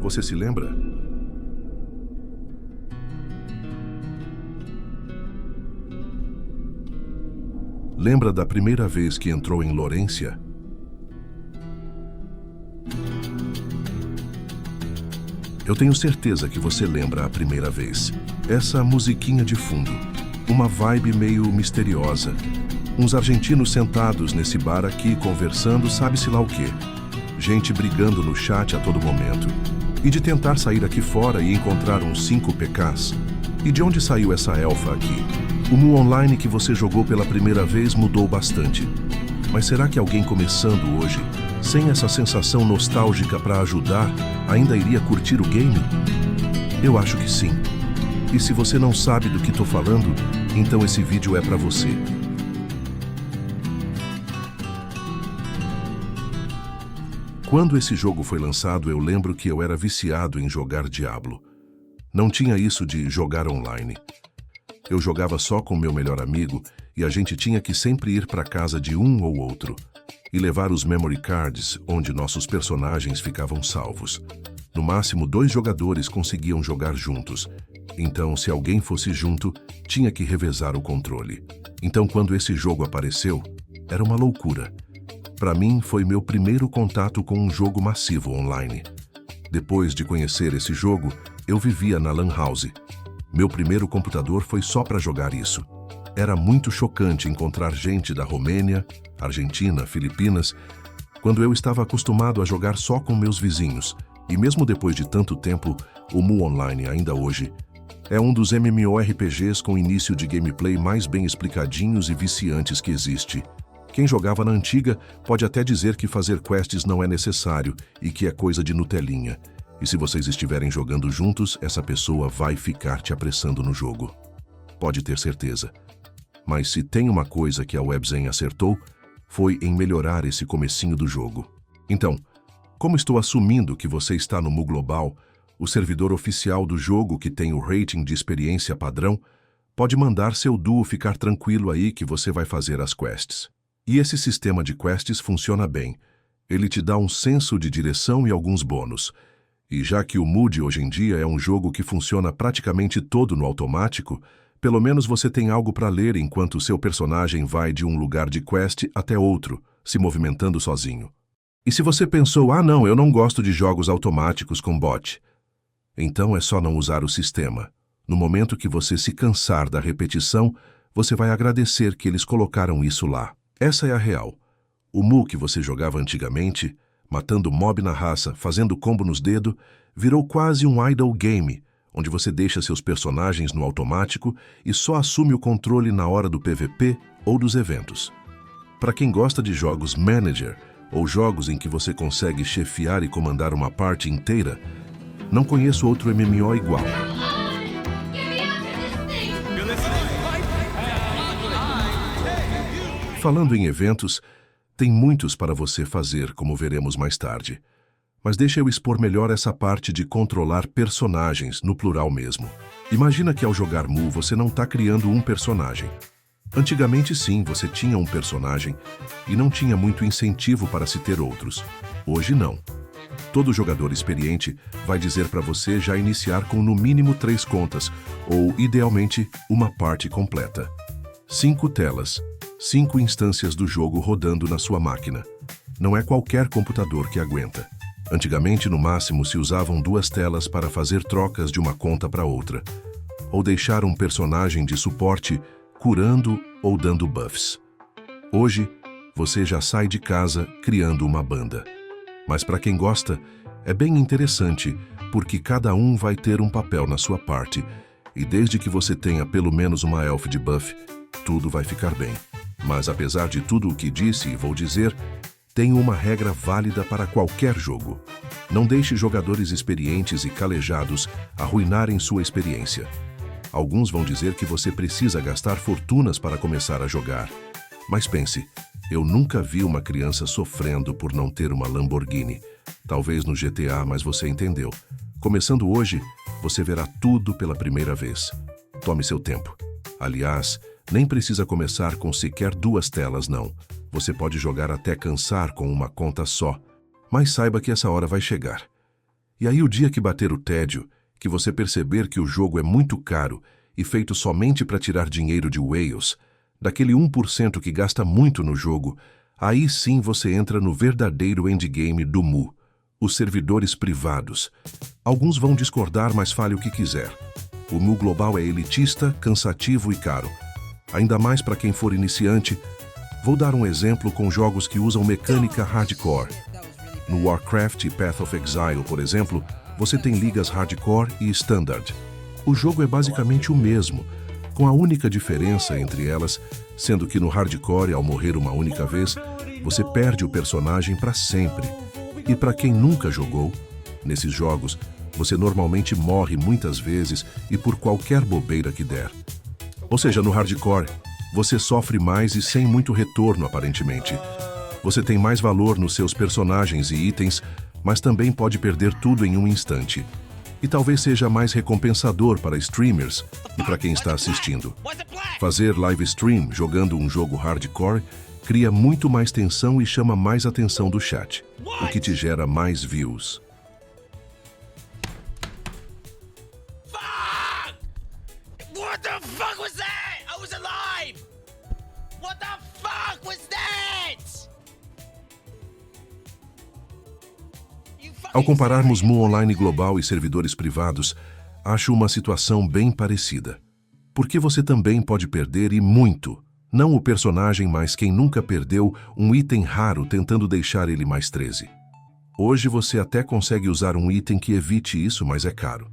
Você se lembra? Lembra da primeira vez que entrou em Lorência? Eu tenho certeza que você lembra a primeira vez. Essa musiquinha de fundo, uma vibe meio misteriosa. Uns argentinos sentados nesse bar aqui conversando sabe-se lá o quê. Gente brigando no chat a todo momento. E de tentar sair aqui fora e encontrar uns 5 PKs. E de onde saiu essa elfa aqui? O Mu Online que você jogou pela primeira vez mudou bastante. Mas será que alguém começando hoje, sem essa sensação nostálgica para ajudar, ainda iria curtir o game? Eu acho que sim. E se você não sabe do que estou falando, então esse vídeo é para você. Quando esse jogo foi lançado, eu lembro que eu era viciado em jogar Diablo. Não tinha isso de jogar online. Eu jogava só com meu melhor amigo e a gente tinha que sempre ir para casa de um ou outro e levar os memory cards onde nossos personagens ficavam salvos. No máximo 2 jogadores conseguiam jogar juntos, então se alguém fosse junto, tinha que revezar o controle. Então quando esse jogo apareceu, era uma loucura. Para mim foi meu primeiro contato com um jogo massivo online. Depois de conhecer esse jogo, eu vivia na Lan House. Meu primeiro computador foi só para jogar isso. Era muito chocante encontrar gente da Romênia, Argentina, Filipinas, quando eu estava acostumado a jogar só com meus vizinhos. E mesmo depois de tanto tempo, o Mu Online ainda hoje é um dos MMORPGs com início de gameplay mais bem explicadinhos e viciantes que existe. Quem jogava na antiga pode até dizer que fazer quests não é necessário e que é coisa de Nutelinha. E se vocês estiverem jogando juntos, essa pessoa vai ficar te apressando no jogo. Pode ter certeza. Mas se tem uma coisa que a Webzen acertou, foi em melhorar esse comecinho do jogo. Então, como estou assumindo que você está no Mu Global, o servidor oficial do jogo que tem o rating de experiência padrão, pode mandar seu duo ficar tranquilo aí que você vai fazer as quests. E esse sistema de quests funciona bem. Ele te dá um senso de direção e alguns bônus. E já que o Mood hoje em dia é um jogo que funciona praticamente todo no automático, pelo menos você tem algo para ler enquanto seu personagem vai de um lugar de quest até outro, se movimentando sozinho. E se você pensou, não, eu não gosto de jogos automáticos com bot, então é só não usar o sistema. No momento que você se cansar da repetição, você vai agradecer que eles colocaram isso lá. Essa é a real. O Mu que você jogava antigamente, matando mob na raça, fazendo combo nos dedos, virou quase um idle game, onde você deixa seus personagens no automático e só assume o controle na hora do PVP ou dos eventos. Para quem gosta de jogos manager ou jogos em que você consegue chefiar e comandar uma party inteira, não conheço outro MMO igual. Falando em eventos, tem muitos para você fazer, como veremos mais tarde. Mas deixa eu expor melhor essa parte de controlar personagens, no plural mesmo. Imagina que ao jogar Mu você não está criando um personagem. Antigamente sim, você tinha um personagem e não tinha muito incentivo para se ter outros. Hoje não. Todo jogador experiente vai dizer para você já iniciar com no mínimo 3 contas, ou idealmente uma party completa. 5 telas, 5 instâncias do jogo rodando na sua máquina. Não é qualquer computador que aguenta. Antigamente, no máximo, se usavam 2 telas para fazer trocas de uma conta para outra, ou deixar um personagem de suporte curando ou dando buffs. Hoje, você já sai de casa criando uma banda. Mas para quem gosta, é bem interessante, porque cada um vai ter um papel na sua party, e desde que você tenha pelo menos uma elf de buff, tudo vai ficar bem. Mas apesar de tudo o que disse e vou dizer, tem uma regra válida para qualquer jogo. Não deixe jogadores experientes e calejados arruinarem sua experiência. Alguns vão dizer que você precisa gastar fortunas para começar a jogar. Mas pense, eu nunca vi uma criança sofrendo por não ter uma Lamborghini. Talvez no GTA, mas você entendeu. Começando hoje, você verá tudo pela primeira vez. Tome seu tempo. Aliás, nem precisa começar com sequer 2 telas, não. Você pode jogar até cansar com uma conta só, mas saiba que essa hora vai chegar. E aí o dia que bater o tédio, que você perceber que o jogo é muito caro e feito somente para tirar dinheiro de whales, daquele 1% que gasta muito no jogo, aí sim você entra no verdadeiro endgame do Mu, os servidores privados. Alguns vão discordar, mas fale o que quiser. O Mu Global é elitista, cansativo e caro. Ainda mais para quem for iniciante. Vou dar um exemplo com jogos que usam mecânica hardcore. No Warcraft e Path of Exile, por exemplo, você tem ligas hardcore e standard. O jogo é basicamente o mesmo, com a única diferença entre elas sendo que no hardcore, ao morrer uma única vez, você perde o personagem para sempre. E para quem nunca jogou, nesses jogos, você normalmente morre muitas vezes e por qualquer bobeira que der. Ou seja, no hardcore, você sofre mais e sem muito retorno, aparentemente. Você tem mais valor nos seus personagens e itens, mas também pode perder tudo em um instante. E talvez seja mais recompensador para streamers e para quem está assistindo. Fazer live stream jogando um jogo hardcore cria muito mais tensão e chama mais atenção do chat, o que te gera mais views. Fuck! What the fuck was that? I was alive! What the fuck was that? Ao compararmos Mu Online Global e servidores privados, acho uma situação bem parecida. Porque você também pode perder e muito. Não o personagem, mas quem nunca perdeu um item raro tentando deixar ele mais 13. Hoje você até consegue usar um item que evite isso, mas é caro.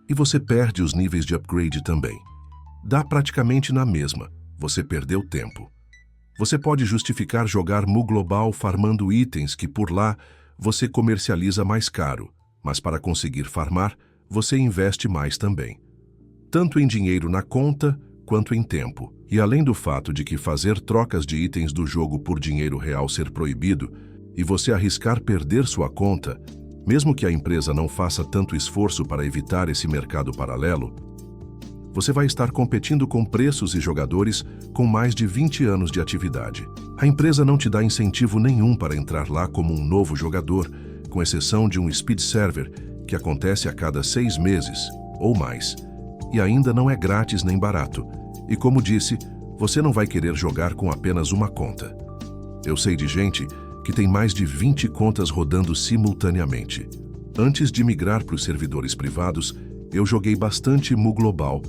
E você perde os níveis de upgrade também. Dá praticamente na mesma, você perdeu tempo. Você pode justificar jogar Mu Global farmando itens que por lá você comercializa mais caro, mas para conseguir farmar, você investe mais também. Tanto em dinheiro na conta, quanto em tempo. E além do fato de que fazer trocas de itens do jogo por dinheiro real ser proibido, e você arriscar perder sua conta, mesmo que a empresa não faça tanto esforço para evitar esse mercado paralelo, você vai estar competindo com preços e jogadores com mais de 20 anos de atividade. A empresa não te dá incentivo nenhum para entrar lá como um novo jogador, com exceção de um speed server, que acontece a cada 6 meses, ou mais. E ainda não é grátis nem barato. E como disse, você não vai querer jogar com apenas uma conta. Eu sei de gente que tem mais de 20 contas rodando simultaneamente. Antes de migrar para os servidores privados, eu joguei bastante Mu Global,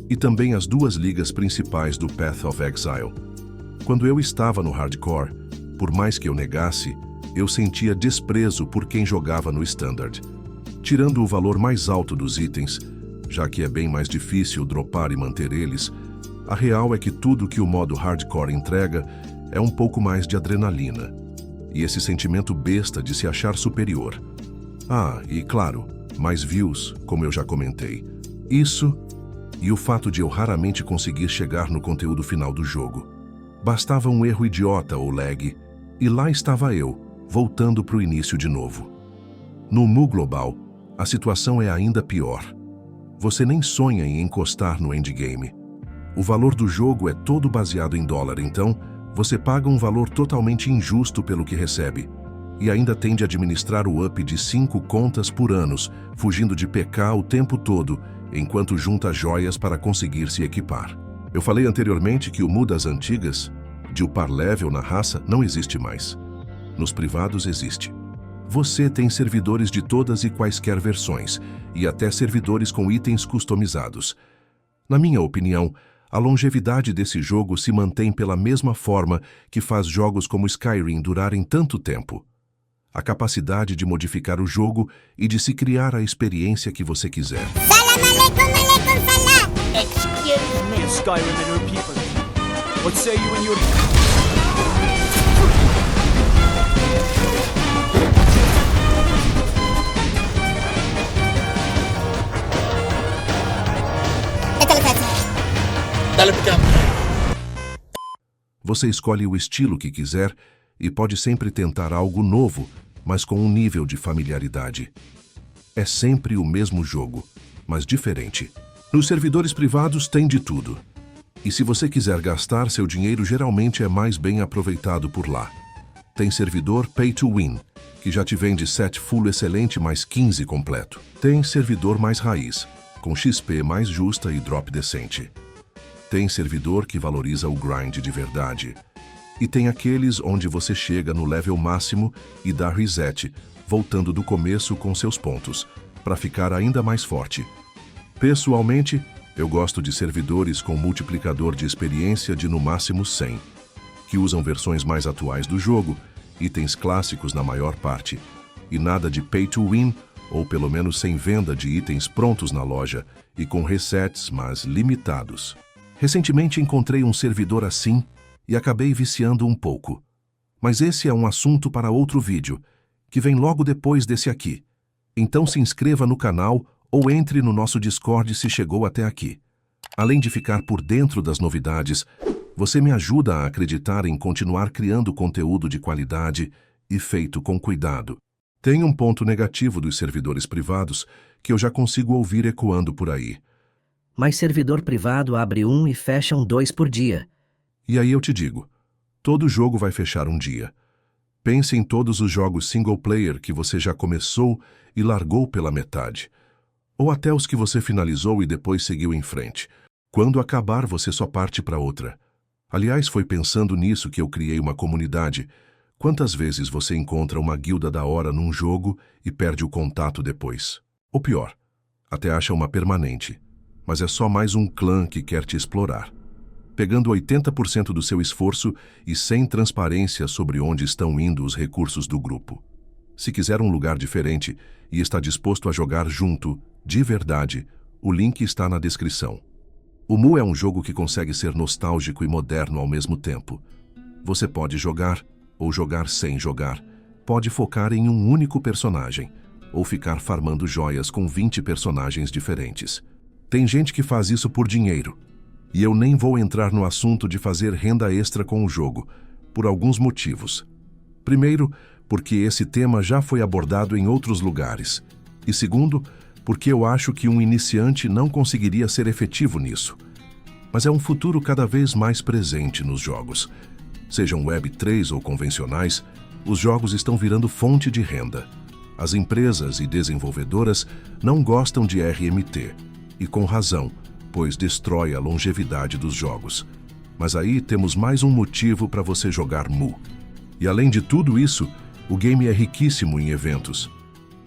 e também as 2 ligas principais do Path of Exile. Quando eu estava no hardcore, por mais que eu negasse, eu sentia desprezo por quem jogava no standard. Tirando o valor mais alto dos itens, já que é bem mais difícil dropar e manter eles, a real é que tudo que o modo hardcore entrega é um pouco mais de adrenalina. E esse sentimento besta de se achar superior. Ah, e claro, mais views, como eu já comentei. Isso e o fato de eu raramente conseguir chegar no conteúdo final do jogo. Bastava um erro idiota ou lag, e lá estava eu, voltando para o início de novo. No Mu Global, a situação é ainda pior. Você nem sonha em encostar no endgame. O valor do jogo é todo baseado em dólar, então você paga um valor totalmente injusto pelo que recebe. E ainda tem de administrar o up de 5 contas por ano, fugindo de PK o tempo todo, enquanto junta joias para conseguir se equipar. Eu falei anteriormente que o Mu das antigas, de upar level na raça, não existe mais. Nos privados existe. Você tem servidores de todas e quaisquer versões, e até servidores com itens customizados. Na minha opinião, a longevidade desse jogo se mantém pela mesma forma que faz jogos como Skyrim durarem tanto tempo. A capacidade de modificar o jogo e de se criar a experiência que você quiser. Excuse me. Skyrim and her people. What say you and your... Dale picando. Você escolhe o estilo que quiser e pode sempre tentar algo novo, mas com um nível de familiaridade. É sempre o mesmo jogo, mas diferente. Nos servidores privados tem de tudo. E se você quiser gastar, seu dinheiro geralmente é mais bem aproveitado por lá. Tem servidor Pay to Win, que já te vende set full excelente mais 15 completo. Tem servidor mais raiz, com XP mais justa e drop decente. Tem servidor que valoriza o grind de verdade. E tem aqueles onde você chega no level máximo e dá reset, voltando do começo com seus pontos, para ficar ainda mais forte. Pessoalmente, eu gosto de servidores com multiplicador de experiência de no máximo 100, que usam versões mais atuais do jogo, itens clássicos na maior parte, e nada de pay to win, ou pelo menos sem venda de itens prontos na loja e com resets, mas limitados. Recentemente encontrei um servidor assim e acabei viciando um pouco. Mas esse é um assunto para outro vídeo, que vem logo depois desse aqui. Então se inscreva no canal ou entre no nosso Discord se chegou até aqui. Além de ficar por dentro das novidades, você me ajuda a acreditar em continuar criando conteúdo de qualidade e feito com cuidado. Tem um ponto negativo dos servidores privados que eu já consigo ouvir ecoando por aí. Mas servidor privado abre um e fecha um 2 por dia. E aí eu te digo, todo jogo vai fechar um dia. Pense em todos os jogos single player que você já começou e largou pela metade. Ou até os que você finalizou e depois seguiu em frente. Quando acabar, você só parte para outra. Aliás, foi pensando nisso que eu criei uma comunidade. Quantas vezes você encontra uma guilda da hora num jogo e perde o contato depois? Ou pior, até acha uma permanente. Mas é só mais um clã que quer te explorar, pegando 80% do seu esforço e sem transparência sobre onde estão indo os recursos do grupo. Se quiser um lugar diferente e está disposto a jogar junto, de verdade, o link está na descrição. O Mu é um jogo que consegue ser nostálgico e moderno ao mesmo tempo. Você pode jogar ou jogar sem jogar, pode focar em um único personagem, ou ficar farmando joias com 20 personagens diferentes. Tem gente que faz isso por dinheiro. E eu nem vou entrar no assunto de fazer renda extra com o jogo, por alguns motivos. Primeiro, porque esse tema já foi abordado em outros lugares. E segundo, porque eu acho que um iniciante não conseguiria ser efetivo nisso. Mas é um futuro cada vez mais presente nos jogos. Sejam Web3 ou convencionais, os jogos estão virando fonte de renda. As empresas e desenvolvedoras não gostam de RMT, e com razão, pois destrói a longevidade dos jogos. Mas aí temos mais um motivo para você jogar Mu. E além de tudo isso, o game é riquíssimo em eventos.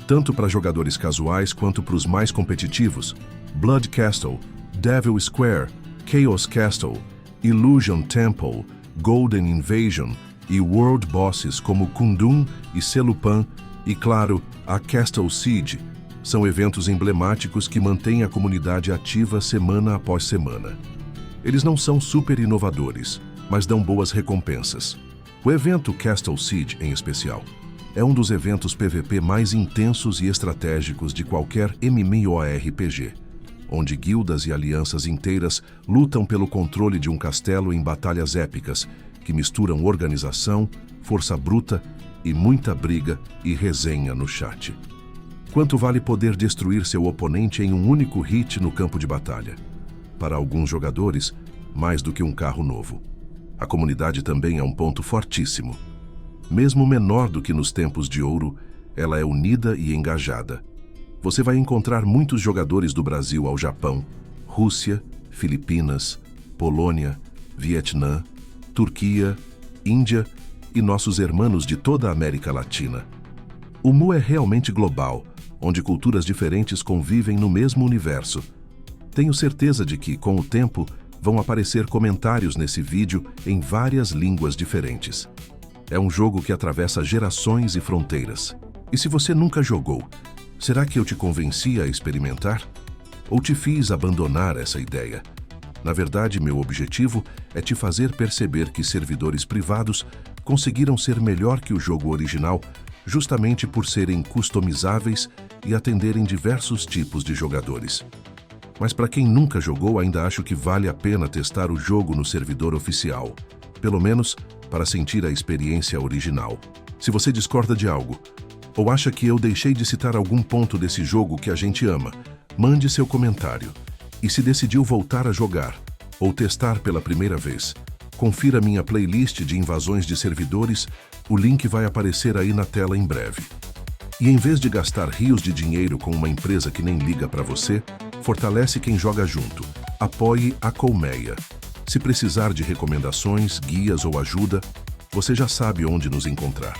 Tanto para jogadores casuais quanto para os mais competitivos. Blood Castle, Devil Square, Chaos Castle, Illusion Temple, Golden Invasion e World Bosses como Kundun e Selupan e, claro, a Castle Siege. São eventos emblemáticos que mantêm a comunidade ativa semana após semana. Eles não são super inovadores, mas dão boas recompensas. O evento Castle Siege, em especial, é um dos eventos PVP mais intensos e estratégicos de qualquer MMORPG, onde guildas e alianças inteiras lutam pelo controle de um castelo em batalhas épicas que misturam organização, força bruta e muita briga e resenha no chat. Quanto vale poder destruir seu oponente em um único hit no campo de batalha? Para alguns jogadores, mais do que um carro novo. A comunidade também é um ponto fortíssimo. Mesmo menor do que nos tempos de ouro, ela é unida e engajada. Você vai encontrar muitos jogadores do Brasil ao Japão, Rússia, Filipinas, Polônia, Vietnã, Turquia, Índia e nossos hermanos de toda a América Latina. O Mu é realmente global, onde culturas diferentes convivem no mesmo universo. Tenho certeza de que, com o tempo, vão aparecer comentários nesse vídeo em várias línguas diferentes. É um jogo que atravessa gerações e fronteiras. E se você nunca jogou, será que eu te convenci a experimentar? Ou te fiz abandonar essa ideia? Na verdade, meu objetivo é te fazer perceber que servidores privados conseguiram ser melhor que o jogo original justamente por serem customizáveis e atenderem diversos tipos de jogadores. Mas para quem nunca jogou, ainda acho que vale a pena testar o jogo no servidor oficial, pelo menos para sentir a experiência original. Se você discorda de algo, ou acha que eu deixei de citar algum ponto desse jogo que a gente ama, mande seu comentário. E se decidiu voltar a jogar, ou testar pela primeira vez, Confira minha playlist de invasões de servidores, o link vai aparecer aí na tela em breve. E em vez de gastar rios de dinheiro com uma empresa que nem liga para você, fortalece quem joga junto. Apoie a Colmeia. Se precisar de recomendações, guias ou ajuda, você já sabe onde nos encontrar.